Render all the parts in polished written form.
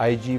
IG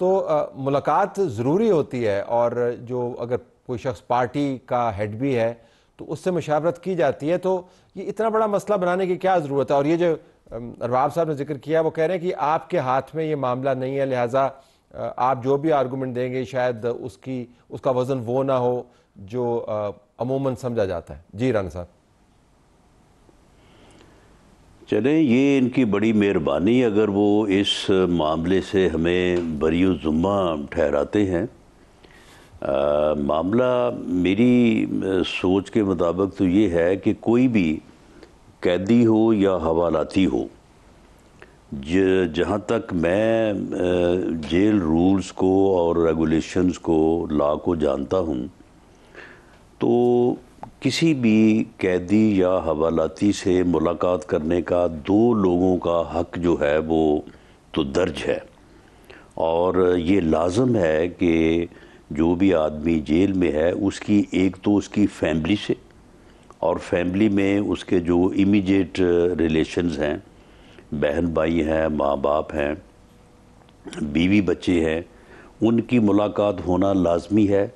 تو ملاقات ضروری ہوتی ہے، اور جو اگر کوئی شخص پارٹی کا ہیڈ بھی ہے تو اس سے مشاورت کی جاتی ہے، تو یہ اتنا بڑا مسئلہ بنانے کی کیا ضرورت ہے؟ اور یہ جو ارباب صاحب نے ذکر کیا، وہ کہہ رہے ہیں کہ آپ کے ہاتھ میں یہ معاملہ نہیں ہے، لہٰذا آپ جو بھی آرگومنٹ دیں گے شاید اس کا وزن وہ نہ ہو جو عموماً سمجھا جاتا ہے۔ جی رانا صاحب۔ چلیں، یہ ان کی بڑی مہربانی اگر وہ اس معاملے سے ہمیں بری الذمہ ٹھہراتے ہیں۔ معاملہ میری سوچ کے مطابق تو یہ ہے کہ کوئی بھی قیدی ہو یا حوالاتی ہو، جہاں تک میں جیل رولز کو اور ریگولیشنز کو، لا کو جانتا ہوں، تو کسی بھی قیدی یا حوالاتی سے ملاقات کرنے کا 2 لوگوں کا حق جو ہے وہ تو درج ہے، اور یہ لازم ہے کہ جو بھی آدمی جیل میں ہے اس کی ایک تو اس کی فیملی سے، اور فیملی میں اس کے جو امیجیٹ ریلیشنز ہیں، بہن بھائی ہیں، ماں باپ ہیں، بیوی بچے ہیں، ان کی ملاقات ہونا لازمی ہے،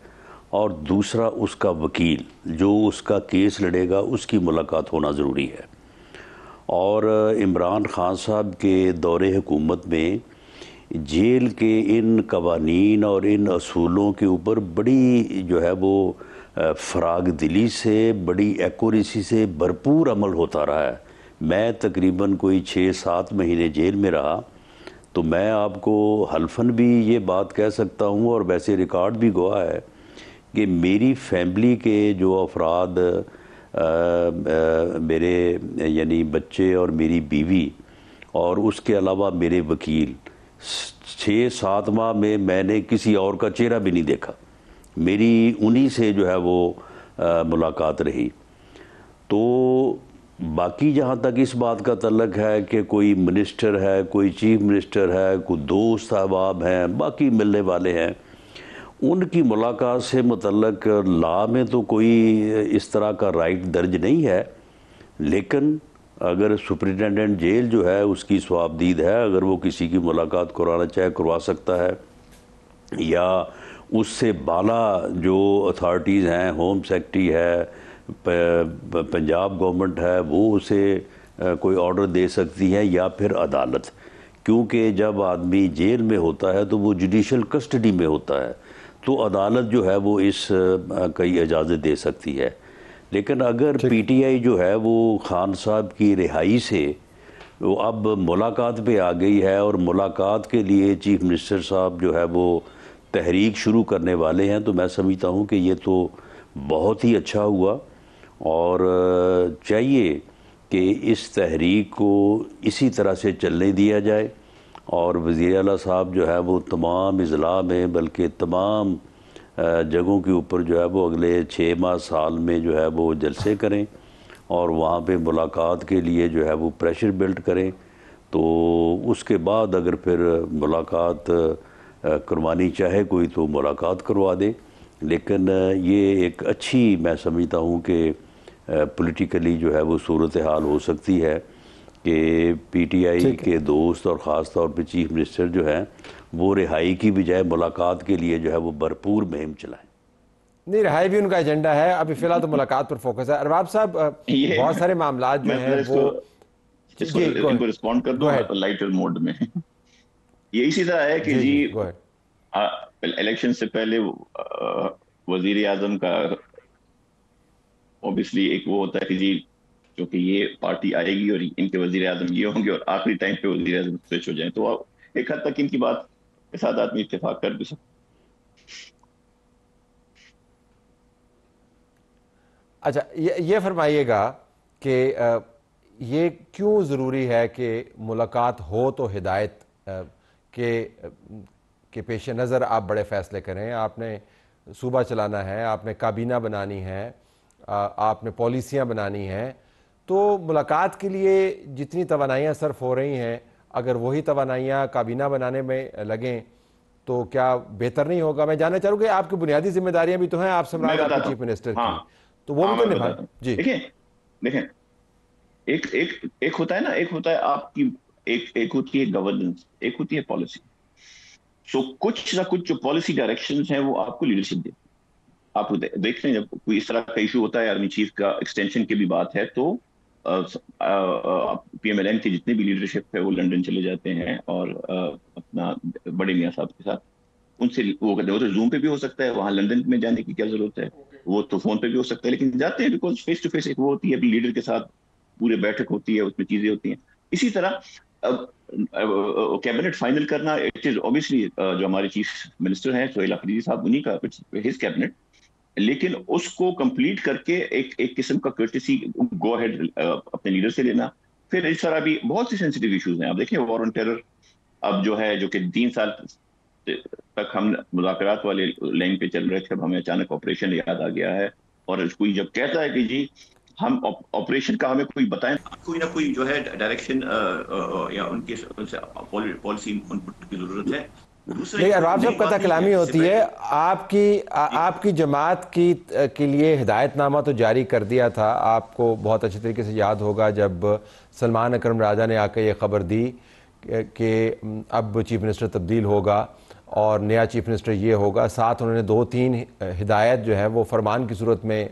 اور دوسرا اس کا وکیل جو اس کا کیس لڑے گا اس کی ملاقات ہونا ضروری ہے۔ اور عمران خان صاحب کے دور حکومت میں جیل کے ان قوانین اور ان اصولوں کے اوپر بڑی جو ہے وہ فراغ دلی سے، بڑی ایکوریسی سے بھرپور عمل ہوتا رہا ہے۔ میں تقریباً کوئی 6-7 مہینے جیل میں رہا، تو میں آپ کو حلفاً بھی یہ بات کہہ سکتا ہوں، اور ویسے ریکارڈ بھی گواہ ہے، کہ میری فیملی کے جو افراد، میرے یعنی بچے اور میری بیوی، اور اس کے علاوہ میرے وکیل، 6-7 ماہ میں نے کسی اور کا چہرہ بھی نہیں دیکھا، میری انہی سے جو ہے وہ ملاقات رہی۔ تو باقی جہاں تک اس بات کا تعلق ہے کہ کوئی منسٹر ہے، کوئی چیف منسٹر ہے، کوئی دوست احباب ہیں، باقی ملنے والے ہیں، ان کی ملاقات سے متعلق لا میں تو کوئی اس طرح کا رائٹ درج نہیں ہے، لیکن اگر سپرنٹینڈنٹ جیل جو ہے اس کی ثوابدید ہے، اگر وہ کسی کی ملاقات کرانا چاہے کروا سکتا ہے، یا اس سے بالا جو اتھارٹیز ہیں، ہوم سیکرٹری ہے، پنجاب گورنمنٹ ہے، وہ اسے کوئی آرڈر دے سکتی ہے، یا پھر عدالت، کیونکہ جب آدمی جیل میں ہوتا ہے تو وہ جوڈیشل کسٹڈی میں ہوتا ہے، تو عدالت جو ہے وہ اس کی اجازت دے سکتی ہے۔ لیکن اگر پی ٹی آئی جو ہے وہ خان صاحب کی رہائی سے وہ اب ملاقات پہ آ گئی ہے، اور ملاقات کے لیے چیف منسٹر صاحب جو ہے وہ تحریک شروع کرنے والے ہیں، تو میں سمجھتا ہوں کہ یہ تو بہت ہی اچھا ہوا، اور چاہیے کہ اس تحریک کو اسی طرح سے چلنے دیا جائے، اور وزیر اعلیٰ صاحب جو ہے وہ تمام اضلاع میں، بلکہ تمام جگہوں کے اوپر جو ہے وہ اگلے 6 ماہ سال میں جو ہے وہ جلسے کریں، اور وہاں پہ ملاقات کے لیے جو ہے وہ پریشر بلڈ کریں، تو اس کے بعد اگر پھر ملاقات کروانی چاہے کوئی تو ملاقات کروا دے۔ لیکن یہ ایک اچھی میں سمجھتا ہوں کہ پولیٹیکلی جو ہے وہ صورتحال ہو سکتی ہے کہ پی ٹی آئی کے دوست اور خاص طور پہ چیف منسٹر جو ہیں وہ رہائی کی بجائے ملاقات کے لیے جو ہے وہ بھرپور مہم چلائیں۔ نہیں، رہائی بھی ان کا ایجنڈا ہے، ابھی فی الحال تو ملاقات پر فوکس ہے۔ ارباب صاحب، بہت سارے معاملات جو ہیں وہ ان کو رسپونڈ کر دوں لائٹر موڈ میں۔ یہ اسی طرح ہے کہ جی الیکشن سے پہلے وزیر اعظم کا اوبیسلی ایک وہ ہوتا ہے کہ جی کیونکہ یہ پارٹی آئے گی اور ان کے وزیر اعظم یہ ہوں گے، اور آخری ٹائم پہ وزیر اعظم سوئچ ہو جائیں، تو ایک حد تک ان کی بات کے ساتھ آدمی اتفاق کر بھی سکتا۔ اچھا، یہ فرمائیے گا کہ یہ کیوں ضروری ہے کہ ملاقات ہو تو ہدایت کے پیش نظر آپ بڑے فیصلے کریں؟ آپ نے صوبہ چلانا ہے، آپ نے کابینہ بنانی ہے، آپ نے پالیسیاں بنانی ہیں، تو ملاقات کے لیے جتنی توانائیاں صرف ہو رہی ہیں، اگر وہی توانائیاں کابینہ بنانے میں لگیں تو کیا بہتر نہیں ہوگا؟ میں جاننا چاہوں کہ آپ کی بنیادی ذمہ داریاں بھی تو ہیں، آپ سمراج آپ کے چیف منسٹر کی، تو وہ بھی تو نبھائیں۔ جی دیکھیں، ایک ہوتا ہے نا، ایک ہوتا ہے آپ کی ایک ہوتی ہے گورننس، ایک ہوتی ہے پالیسی۔ سو کچھ نہ کچھ جو پالیسی ڈائریکشنز ہیں وہ آپ کو لیڈرشپ دیتے ہیں. آپ دیکھ لیں جب کوئی اس طرح کا ایشو ہوتا ہے آرمی چیف کا ایکسٹینشن کی بھی بات ہے تو پی ایم ایل این کی جتنی بھی لیڈرشپ ہے وہ لنڈن چلے جاتے ہیں اور اپنا بڑے میاں صاحب کے ساتھ ان سے وہ کہتے ہیں. وہ تو زوم پہ بھی ہو سکتا ہے, وہاں لندن میں جانے کی کیا ضرورت ہے, وہ تو فون پہ بھی ہو سکتا ہے, لیکن جاتے ہیں بیکاز فیس ٹو فیس ایک وہ ہوتی ہے اپنی لیڈر کے ساتھ پورے بیٹھک ہوتی ہے, اس میں چیزیں ہوتی ہیں. اسی طرح کیبنٹ فائنل کرنا اٹ از اوبیسلی جو ہمارے چیف منسٹر ہیں سہیل آفریدی صاحب انہی کا ہز کیبنٹ, لیکن اس کو کمپلیٹ کر کے ایک قسم کا کرٹسی گو ہیڈ اپنے لیڈر سے لینا. پھر اس طرح بھی بہت سی سینسیٹیو ایشوز ہیں. آپ دیکھیں وار آن ٹیرر اب جو ہے جو کہ 3 سال تک ہم مذاکرات والے لائن پہ چل رہے تھے, اب ہمیں اچانک آپریشن یاد آ گیا ہے, اور کوئی جب کہتا ہے کہ جی ہم آپریشن کا ہمیں کوئی بتائیں, کوئی نہ کوئی جو ہے ڈائریکشن یا ان کی پالیسی ان کی ضرورت ہے. لیکن ارباب صاحب قطع کلامی ہوتی ہے, آپ کی جماعت کے لیے ہدایت نامہ تو جاری کر دیا تھا. آپ کو بہت اچھے طریقے سے یاد ہوگا جب سلمان اکرم راجہ نے آ کے یہ خبر دی کہ اب چیف منسٹر تبدیل ہوگا اور نیا چیف منسٹر یہ ہوگا. ساتھ انہوں نے 2-3 ہدایت جو ہے وہ فرمان کی صورت میں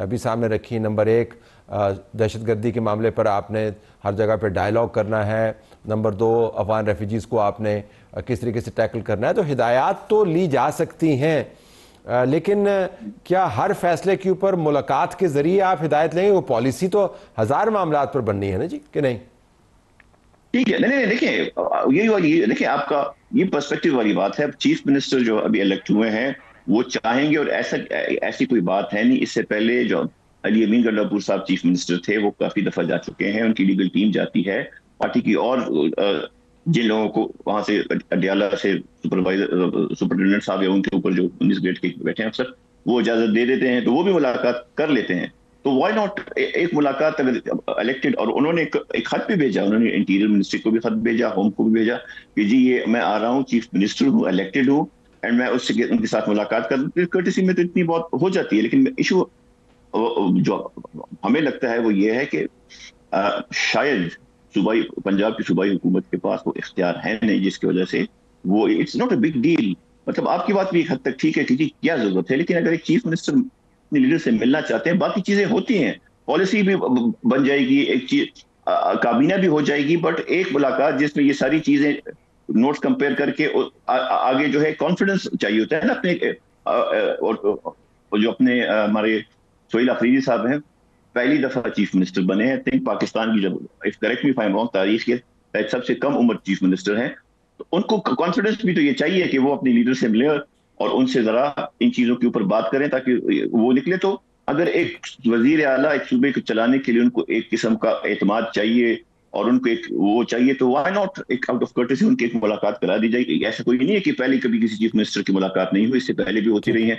بھی سامنے رکھی. نمبر 1 دہشت گردی کے معاملے پر آپ نے ہر جگہ پہ ڈائلاگ کرنا ہے. نمبر 2 افغان ریفیوجیز کو آپ نے کس طریقے سے ٹیکل کرنا ہے. تو ہدایات تو لی جا سکتی ہیں, لیکن کیا ہر فیصلے کے اوپر ملاقات کے ذریعے آپ ہدایت لیں گے؟ وہ پالیسی تو 1000 معاملات پر بننی ہے نا جی, کہ نہیں؟ ٹھیک ہے, نہیں دیکھیں یہی دیکھیں آپ کا یہ پرسپیکٹو والی بات ہے. چیف منسٹر جو ابھی الیکٹ ہوئے ہیں وہ چاہیں گے, اور ایسی کوئی بات ہے نہیں. اس سے پہلے جو علی امین گنڈاپور صاحب چیف منسٹر تھے وہ کافی دفعہ جا چکے ہیں, ان کی لیگل ٹیم جاتی ہے پارٹی کی, اور جن لوگوں کو وہاں سے اڈیالہ سے سپرنٹینڈنٹ صاحب یا ان کے اوپر جو 19 گریڈ کے بیٹھے ہیں افسر وہ اجازت دے دیتے ہیں تو وہ بھی ملاقات کر لیتے ہیں. تو وائی ناٹ ایک ملاقات اگر الیکٹڈ, اور انہوں نے ایک خط بھی بھیجا, انہوں نے انٹیریئر منسٹری کو بھی خط بھیجا, ہوم کو بھی بھیجا کہ جی یہ میں آ رہا ہوں, چیف منسٹر ہوں, الیکٹڈ ہوں, اینڈ میں اس سے ان کے ساتھ ملاقات کر دوں. کرٹسی میں تو اتنی بہت ہو جاتی ہے, لیکن ایشو جو ہمیں لگتا ہے وہ یہ ہے کہ شاید صوبائی پنجاب کی صوبائی حکومت کے پاس وہ اختیار ہے نہیں, جس کی وجہ سے وہ it's not a big deal. مطلب آپ کی بات بھی ایک حد تک ٹھیک ہے کہ جی کیا ضرورت ہے, لیکن اگر ایک چیف منسٹر اپنے لیڈر سے ملنا چاہتے ہیں باقی چیزیں ہوتی ہیں, پالیسی بھی بن جائے گی, ایک چیز کابینہ بھی ہو جائے گی, بٹ ایک ملاقات جس میں یہ ساری چیزیں نوٹس کمپیئر کر کے آگے جو ہے کانفیڈنس چاہیے ہوتا ہے نا اپنے, اور جو اپنے ہمارے سہیل آفریدی صاحب ہیں پہلی دفعہ چیف منسٹر بنے ہیں, تھنک پاکستان کی, جب correct me if I am wrong, تاریخ کے سب سے کم عمر چیف منسٹر ہیں, تو ان کو کانفیڈنس بھی تو یہ چاہیے کہ وہ اپنی لیڈر سے ملے اور ان سے ذرا ان چیزوں کے اوپر بات کریں تاکہ وہ نکلے. تو اگر ایک وزیر اعلیٰ ایک صوبے کو چلانے کے لیے ان کو ایک قسم کا اعتماد چاہیے اور ان کو ایک وہ چاہیے, تو وائی ناٹ ایک آؤٹ آف کرٹسی ان کی ایک ملاقات کرا دی جائے. ایسا کوئی نہیں ہے کہ پہلے کبھی کسی چیف منسٹر کی ملاقات نہیں ہوئی, اس سے پہلے بھی ہوتی رہی ہیں.